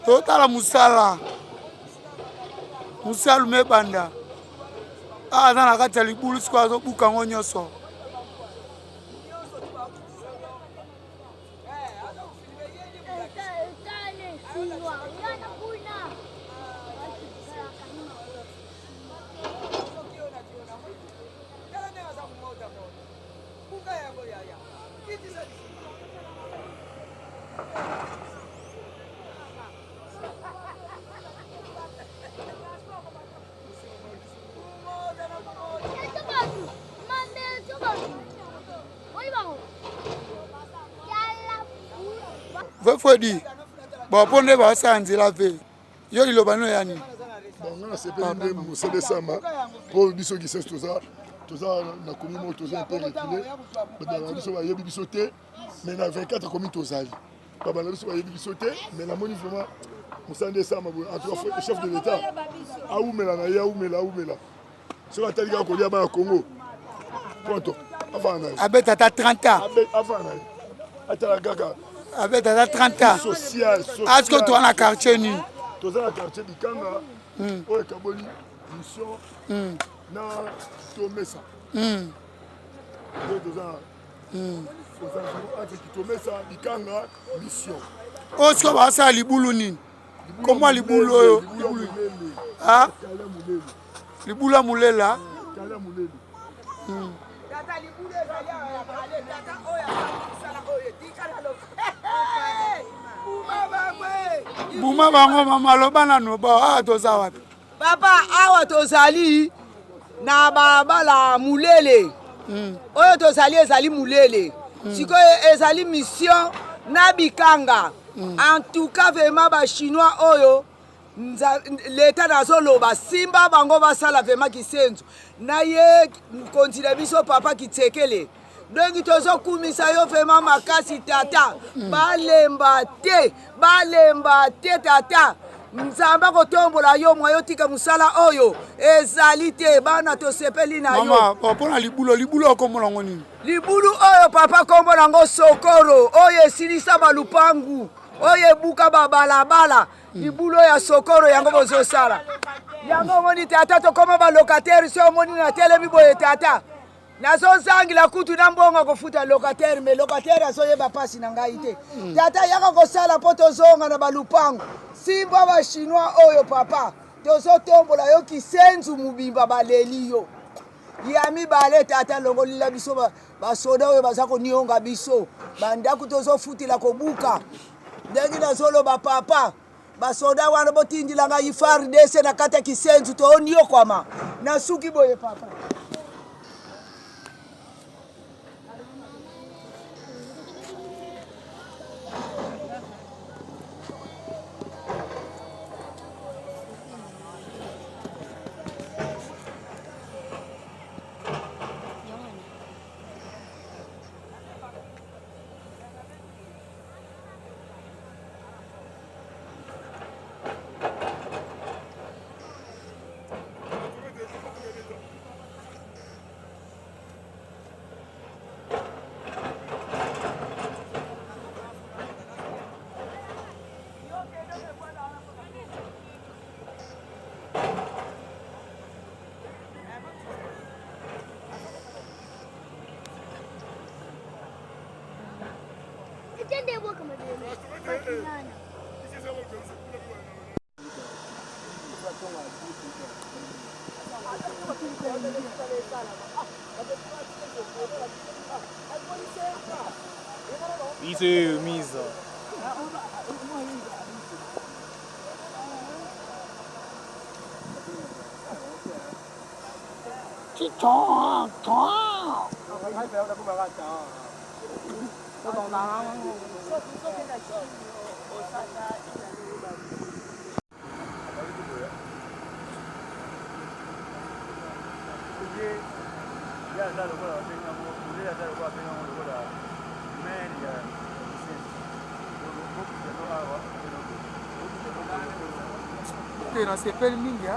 Totala musala. Musala mebanda. Ah, dans la carte, les boules, c'est quoi, ça, boucan, on y a ça. Faut dire, bon, pour ne pas s'en la veille. Yo, il a pas yani. Bon, c'est pas une mousse de sama. Pour biso qui c'est tout ça na commis tout ça un peu reculé. Mais dans biso va y bisoté, mais na 24 commis tout ça. Papa na biso va y bisoté, mais la moni vraiment moussa de sama en tout cas chef de l'état. Aoumela na ya aoumela. Sur la télé ko dia ba Congo. Pronto. Avant na. Avec tata 30 ans. Avant na. Atala gaga. Avec tata 30 ans. Social. Est-ce que tu as un quartier ni? Tu as un quartier de Kanga. Oh, Kaboli, mission. Na Tomesa. Tu Tomesa, Kanga, mission. Oh, ce que ça libulu ni? Comment libulu? Ah? Libulu mulela. Buma bango mama lobana no ba toza wapi? Papa awa tozali na babala mulele. Oyo tozali ezali mulele. Sikoyo ezali mission na Bikanga. En tout cas vraiment ba chinois oyo l'état nazoloba simba bango basala vraiment kisenzo. Na ye continue biso papa kitsekele. Donc tozo kumisa yo vraiment makasi tata. Balemba te tata. Nzamba kotombola yo mwayo tika musala oyo ezali te bana to sepeli na yo. Mama, papa na libulu okomona ngoni. Libulu oyo papa kombola ngo sokoro oyo esilisa balupangu oyo ebuka babalabala. Libulu ya sokoro yango bozosala. Yango moni tata to koma ba locataire so moni na telemi boye tata. Nazo zangila kutu na mbongo kofuta locataire mais locataire asoyeba pasi na ngai te. Tata yaka kosala poto zonga na balupango. Simba ba chinois oyo papa. Tozo tombola yo kisenzu mubimba baleli yo. Yami bale tata longolila biso ba soda oyo bazako nionga biso. Bandaku tozo futila kobuka. Ndengi na solo ba papa. Ba soda wana botindila ngai FARDC na kata kisenzu to onio kwama. Na suki boye papa. Isso, misa. Não se permite,